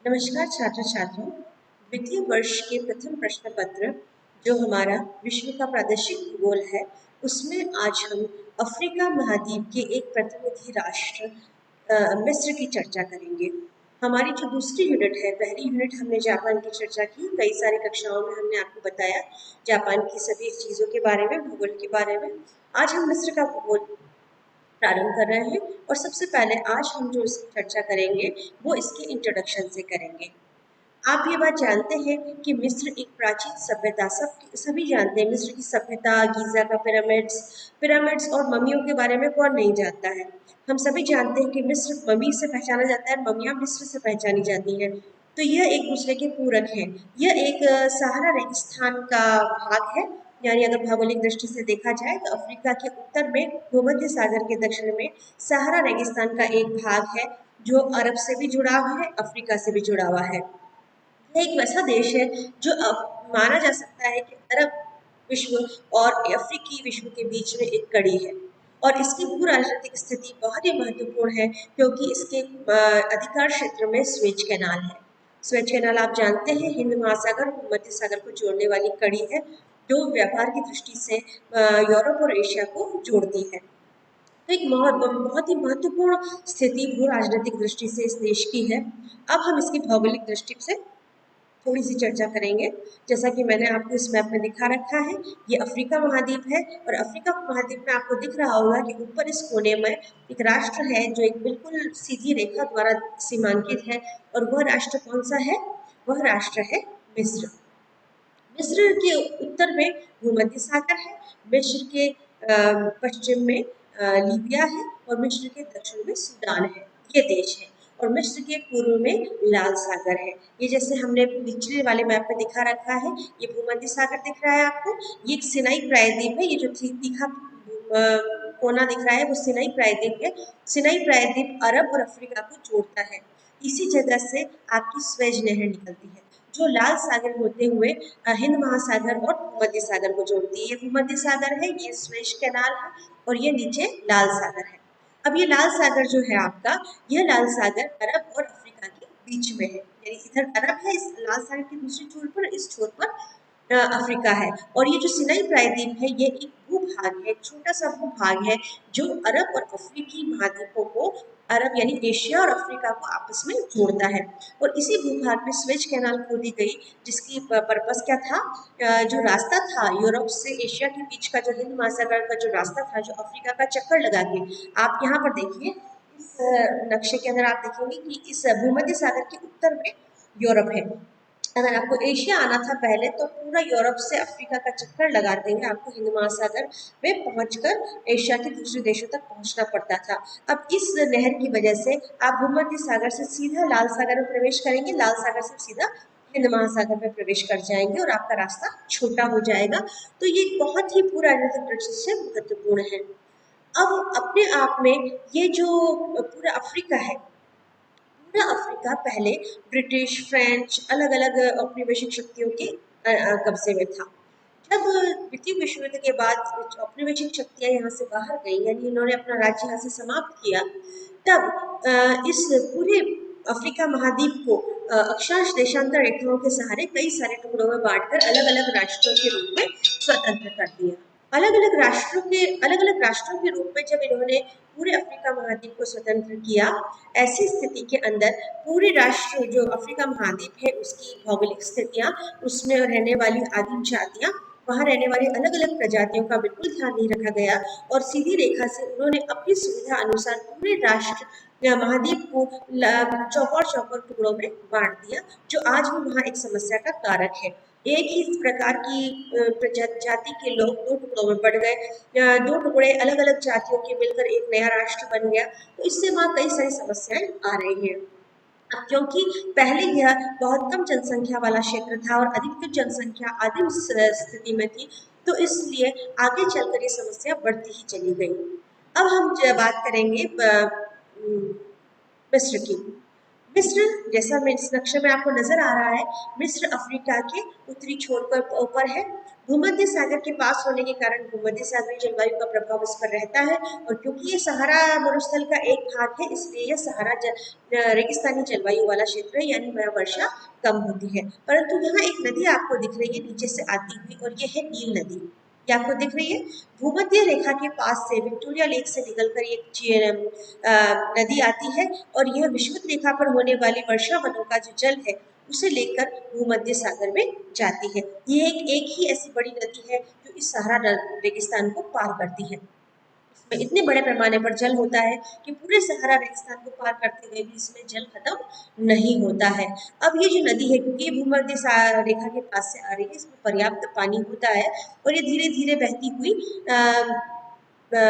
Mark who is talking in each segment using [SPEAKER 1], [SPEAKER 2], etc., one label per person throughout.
[SPEAKER 1] नमस्कार छात्र छात्रों। द्वितीय वर्ष के प्रथम प्रश्न पत्र जो हमारा विश्व का प्रादेशिक भूगोल है, उसमें आज हम अफ्रीका महाद्वीप के एक प्रतिनिधि राष्ट्र मिस्र की चर्चा करेंगे। हमारी जो दूसरी यूनिट है, पहली यूनिट हमने जापान की चर्चा की। कई सारी कक्षाओं में हमने आपको बताया जापान की सभी चीज़ों के बारे में, भूगोल के बारे में। आज हम मिस्र का भूगोल प्रारंभ कर रहे हैं और सबसे पहले आज हम जो इसकी चर्चा करेंगे वो इसके इंट्रोडक्शन से करेंगे। आप ये बात जानते हैं कि मिस्र एक प्राचीन सभ्यता, सभी जानते हैं मिस्र की सभ्यता, गीज़ा का पिरामिड्स पिरामिड्स और मम्मियों के बारे में कौन नहीं जानता है। हम सभी जानते हैं कि मिस्र मम्मी से पहचाना जाता है, मम्मियाँ मिस्र से पहचानी जाती हैं। तो यह एक दूसरे के पूरक हैं। यह एक सहारा रेगिस्तान का भाग है, यानी अगर भौगोलिक दृष्टि से देखा जाए तो अफ्रीका के उत्तर में भूमध्य सागर के दक्षिण में सहारा रेगिस्तान का एक भाग है जो अरब से भी जुड़ा हुआ है, अफ्रीका से भी जुड़ा हुआ है। यह एक वैसा देश है जो माना जा सकता है कि अरब विश्व और अफ्रीकी विश्व के बीच में एक कड़ी है और इसकी भू राजनीतिक स्थिति बहुत ही महत्वपूर्ण है क्योंकि इसके अधिकार क्षेत्र में स्वेज कैनाल है। स्वेज कैनाल आप जानते हैं हिंद महासागर और मध्य सागर को जोड़ने वाली कड़ी है जो व्यापार की दृष्टि से यूरोप और एशिया को जोड़ती है। तो एक बहुत ही महत्वपूर्ण स्थिति भू राजनीतिक दृष्टि से इस देश की है। अब हम इसकी भौगोलिक दृष्टि से थोड़ी सी चर्चा करेंगे। जैसा कि मैंने आपको इस मैप में दिखा रखा है, ये अफ्रीका महाद्वीप है और अफ्रीका महाद्वीप में आपको दिख रहा होगा कि ऊपर इस कोने में एक राष्ट्र है जो एक बिल्कुल सीधी रेखा द्वारा सीमांकित है और वह राष्ट्र कौन सा है? वह राष्ट्र है मिस्र। मिस्र के उत्तर में भूमध्य सागर है, मिस्र के पश्चिम में लीबिया है और मिस्र के दक्षिण में सूडान है। ये देश है और मिस्र के पूर्व में लाल सागर है। ये जैसे हमने पिछले वाले मैप में दिखा रखा है, ये भूमध्य सागर दिख रहा है आपको। ये एक सिनाई प्रायद्वीप है, ये जो तीखा कोना दिख रहा है वो सिनाई प्रायद्वीप है। सिनाई प्रायद्वीप अरब और अफ्रीका को जोड़ता है। इसी जगह से आपकी स्वेज नहर निकलती है जो लाल सागर होते हुए हिंद महासागर और भूमध्य सागर को जोड़ती है। ये भूमध्य सागर है, ये स्वेज कैनाल है और ये नीचे लाल सागर है। अब ये लाल सागर जो है आपका, यह लाल सागर अरब और अफ्रीका के बीच में है, यानी इधर अरब है इस लाल सागर की दूसरी छोर पर, इस छोर पर अफ्रीका है। और ये जो सिनाई प्रायद्वीप है ये एक भूभाग है, एक छोटा सा भूभाग है जो अरब और अफ्रीकी महाद्वीपों को, अरब यानी एशिया और अफ्रीका को आपस में जोड़ता है। और इसी भूभाग में स्वेज कैनाल खोदी गई जिसकी पर्पस क्या था, जो रास्ता था यूरोप से एशिया के बीच का, जो हिंद महासागर का जो रास्ता था, जो अफ्रीका का चक्कर लगा के, आप यहाँ पर देखिए इस नक्शे के अंदर आप देखेंगे कि इस भूमध्य सागर के उत्तर में यूरोप है। अगर आपको एशिया आना था पहले तो पूरा यूरोप से अफ्रीका का चक्कर लगाते हुए आपको हिंद महासागर में पहुंचकर एशिया के दूसरे देशों तक पहुंचना पड़ता था। अब इस नहर की वजह से आप भूमध्य सागर से सीधा लाल सागर में प्रवेश करेंगे, लाल सागर से सीधा हिंद महासागर में प्रवेश कर जाएंगे और आपका रास्ता छोटा हो जाएगा। तो ये बहुत ही पूरा दृष्टि से महत्वपूर्ण है। अब अपने आप में ये जो पूरा अफ्रीका है, पूरा अफ्रीका पहले ब्रिटिश, फ्रेंच, अलग अलग औपनिवेशिक शक्तियों के कब्जे में था। जब द्वितीय विश्व युद्ध के बाद औपनिवेशिक शक्तियां यहाँ से बाहर गई, यानी इन्होंने अपना राज्य यहाँ से समाप्त किया, तब इस पूरे अफ्रीका महाद्वीप को अक्षांश देशांतर रेखाओं के सहारे कई सारे टुकड़ों में बांटकर अलग अलग राष्ट्रों के रूप में स्वतंत्र कर दिया। अलग अलग राष्ट्रों के रूप में जब इन्होंने पूरे अफ्रीका महाद्वीप को स्वतंत्र किया, ऐसी स्थिति के अंदर पूरे राष्ट्र जो अफ्रीका महाद्वीप है उसकी भौगोलिक स्थितियां, उसमें रहने वाली आदिम जातियां, वहाँ रहने वाली अलग अलग प्रजातियों का बिल्कुल ध्यान नहीं रखा गया और सीधी रेखा से उन्होंने अपनी सुविधा अनुसार पूरे राष्ट्र या महाद्वीप को चौकोर चौकोर टुकड़ों में बांट दिया, जो आज भी वहाँ एक समस्या का कारक है। एक ही प्रकार की जाति के लोग दो टुकड़ों में बढ़ गए, दो टुकड़े अलग अलग जातियों के मिलकर एक नया राष्ट्र बन गया, तो इससे वहाँ कई सारी समस्याएं आ रही हैं। क्योंकि पहले यह बहुत कम जनसंख्या वाला क्षेत्र था और अधिकतर जनसंख्या आदिम स्थिति में थी, तो इसलिए आगे चलकर ये समस्या बढ़ती ही चली गई। अब हम बात करेंगे मिस्र की। मिस्र, जैसा इस नक्शे में आपको नजर आ रहा है, मिस्र अफ्रीका के उत्तरी छोर पर ऊपर है, भूमध्य सागर के पास होने के कारण भूमध्य सागरीय जलवायु का प्रभाव इस पर रहता है, और क्योंकि ये सहारा मरुस्थल का एक भाग है, इसलिए यह रेगिस्तानी जलवायु वाला क्षेत्र है, यानी वहाँ वर्षा कम होती है। परंतु यहाँ एक नदी आपको दिख रही है नीचे से आती हुई, और ये है नील नदी। ये आपको दिख रही है। भूमध्य रेखा के पास से विक्टोरिया लेक से निकलकर नदी आती है, और यह विषुवत रेखा पर होने वाली वर्षा वनों का जो जल है उसे लेकर भूमध्य सागर में जाती है। ये एक ही ऐसी बड़ी नदी है जो इस सहारा रेगिस्तान को पार करती है। इसमें इतने बड़े पैमाने पर जल होता है कि पूरे सहारा रेगिस्तान को पार करते हुए भी इसमें जल खत्म नहीं होता है। अब ये जो नदी है, क्योंकि ये भूमध्य रेखा के पास से आ रही है, इसमें पर्याप्त पानी होता है, और ये धीरे धीरे बहती हुई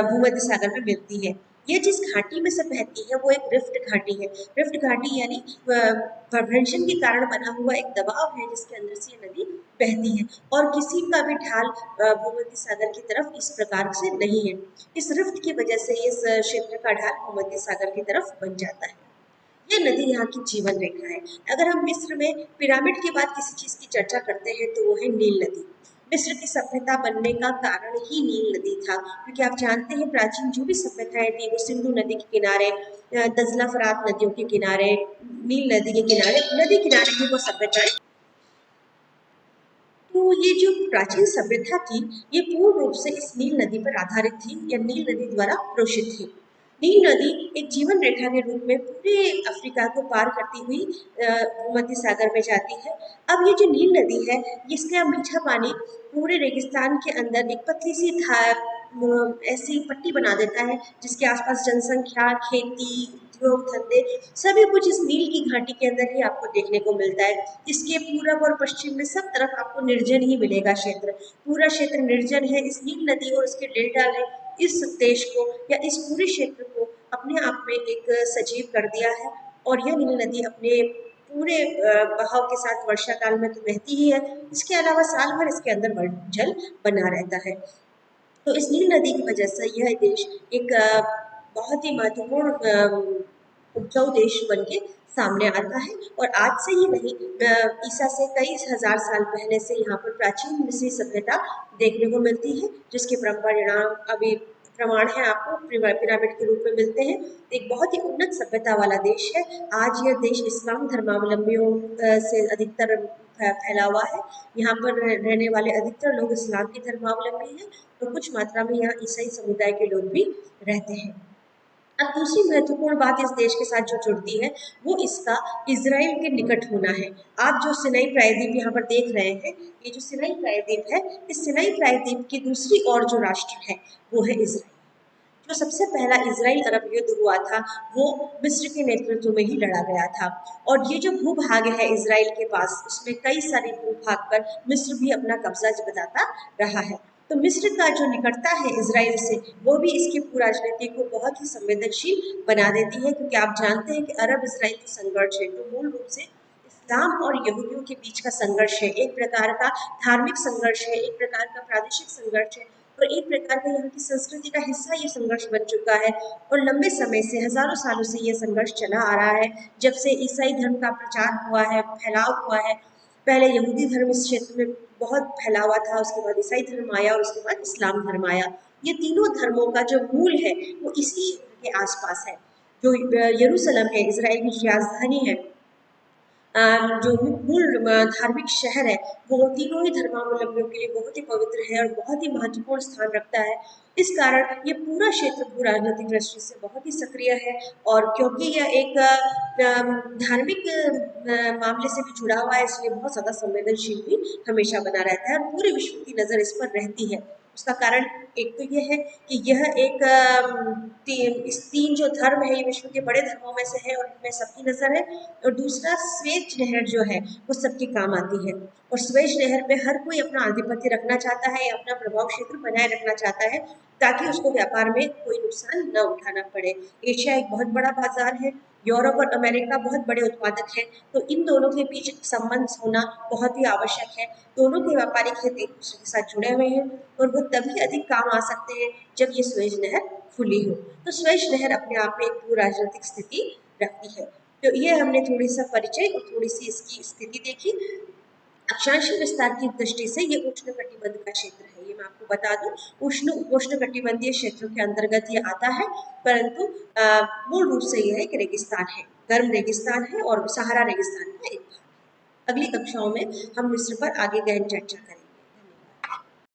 [SPEAKER 1] भूमध्य सागर में मिलती है। ये जिस घाटी में से बहती है वो एक रिफ्ट घाटी है। रिफ्ट घाटी यानी भ्रंशन के कारण बना हुआ एक दबाव है जिसके अंदर से ये नदी बहती है, और किसी का भी ढाल भूमध्य सागर की तरफ इस प्रकार से नहीं है। इस रिफ्ट की वजह से इस क्षेत्र का ढाल भूमध्य सागर की तरफ बन जाता है। ये नदी यहाँ की जीवन रेखा है। अगर हम मिस्र में पिरामिड के बाद किसी चीज की चर्चा करते हैं तो वो है नील नदी। मिस्र की सभ्यता बनने का कारण ही नील नदी था, क्योंकि आप जानते हैं प्राचीन जो भी सभ्यताएं थी वो सिंधु नदी के किनारे, दजला फरात नदियों के किनारे, नील नदी के किनारे, नदी किनारे ही वो सभ्यताएं। तो ये जो प्राचीन सभ्यता थी ये पूर्ण रूप से इस नील नदी पर आधारित थी, या नील नदी द्वारा पोषित थी। नील नदी एक जीवन रेखा के रूप में पूरे अफ्रीका को पार करती हुई भूमध्य सागर में जाती है। अब ये जो नील नदी है इसका मीठा पानी पूरे रेगिस्तान के अंदर एक पतली सी ऐसी पट्टी बना देता है, जिसके आसपास जनसंख्या, खेती, उद्योग धंधे सभी कुछ इस नील की घाटी के अंदर ही आपको देखने को मिलता है। इसके पूरब और पश्चिम में सब तरफ आपको निर्जन ही मिलेगा क्षेत्र। पूरा क्षेत्र निर्जन है। इस नील नदी और उसके डेल्टा ने इस देश को या इस पूरे क्षेत्र को अपने आप में एक सजीव कर दिया है, और यह नील नदी अपने पूरे बहाव के साथ वर्षा काल में तो बहती ही है, इसके अलावा साल भर इसके अंदर जल बना रहता है। तो इस नील नदी की वजह से यह देश एक बहुत ही महत्वपूर्ण उपजाऊ देश बन के सामने आता है। और आज से ही नहीं, ईसा से कई हजार साल पहले से यहाँ पर प्राचीन मिस्री सभ्यता देखने को मिलती है, जिसके परिणाम अभी प्रमाण है आपको पिरामिड के रूप में मिलते हैं। एक बहुत ही उन्नत सभ्यता वाला देश है। आज यह देश इस्लाम धर्मावलंबियों से अधिकतर फैला हुआ है। यहाँ पर रहने वाले अधिकतर लोग इस्लाम के धर्मावलंबी हैं, तो कुछ मात्रा में यहाँ ईसाई समुदाय के लोग भी रहते हैं। अब दूसरी महत्वपूर्ण बात इस देश के साथ जो जुड़ती है वो इसका इजराइल के निकट होना है। आप जो सिनाई प्रायद्वीप यहाँ पर देख रहे हैं, ये जो सिनाई प्रायद्वीप है, इस सिनाई प्रायद्वीप की दूसरी ओर जो राष्ट्र है वो है इजराइल। जो सबसे पहला इजराइल अरब युद्ध हुआ था वो मिस्र के नेतृत्व में ही लड़ा गया था, और ये जो भूभाग है इजराइल के पास उसमें कई सारे भूभाग पर मिस्र भी अपना कब्जा जताता रहा है। तो मिस्र का जो निकटता है इजराइल से वो भी इसकी भू राजनीति को बहुत ही संवेदनशील बना देती है, क्योंकि आप जानते हैं कि अरब इजराइल जो संघर्ष है जो मूल रूप से इस्लाम और यहूदियों के बीच का संघर्ष है, एक प्रकार का धार्मिक संघर्ष है, एक प्रकार का प्रादेशिक संघर्ष है, और एक प्रकार का यहाँ की संस्कृति का हिस्सा ये संघर्ष बन चुका है। और लंबे समय से हजारों सालों से ये संघर्ष चला आ रहा है। जब से ईसाई धर्म का प्रचार हुआ है, फैलाव हुआ है, पहले यहूदी धर्म इस क्षेत्र में बहुत फैला हुआ था, उसके बाद ईसाई धर्म आया और उसके बाद इस्लाम धर्म आया। ये तीनों धर्मों का जो मूल है वो इसी क्षेत्र के आसपास है। जो यरूशलेम है, इजराइल की राजधानी है, जो मूल धार्मिक शहर है, वो तीनों ही धर्मावलंबियों के लिए बहुत ही पवित्र है और बहुत ही महत्वपूर्ण स्थान रखता है। इस कारण ये पूरा क्षेत्र भू राजनीतिक दृष्टि से बहुत ही सक्रिय है, और क्योंकि यह एक धार्मिक मामले से भी जुड़ा हुआ है, इसलिए बहुत ज़्यादा संवेदनशील भी हमेशा बना रहता है, और पूरे विश्व की नज़र इस पर रहती है। उसका कारण एक तो ये है कि यह एक इस तीन जो धर्म है ये विश्व के बड़े धर्मों में से है और इनमें सबकी नज़र है। और दूसरा, स्वेज नहर जो है वो सबके काम आती है, और स्वेज नहर पे हर कोई अपना आधिपत्य रखना चाहता है, अपना प्रभाव क्षेत्र बनाए रखना चाहता है, ताकि उसको व्यापार में कोई नुकसान न उठाना पड़े। एशिया एक बहुत बड़ा बाजार है, यूरोप और अमेरिका बहुत बड़े उत्पादक हैं, तो इन दोनों के बीच संबंध होना बहुत ही आवश्यक है। दोनों के व्यापारिक हित एक दूसरे के साथ जुड़े हुए हैं, और वो तभी अधिक काम आ सकते हैं जब ये स्वेज नहर खुली हो। तो स्वेज नहर अपने आप में एक भू राजनीतिक स्थिति रखती है। तो ये हमने थोड़ी सा परिचय और थोड़ी सी इसकी स्थिति देखी। अक्षांश विस्तार की दृष्टि से ये उष्ण कटिबंध का क्षेत्र है। ये मैं आपको बता दूं, उष्ण कटिबंधीय क्षेत्रों के अंतर्गत ये आता है, परंतु मूल रूप से यह एक रेगिस्तान है, गर्म रेगिस्तान है और सहारा रेगिस्तान का एक भाग। अगली कक्षाओं में हम मिस्र पर आगे गहन चर्चा करेंगे।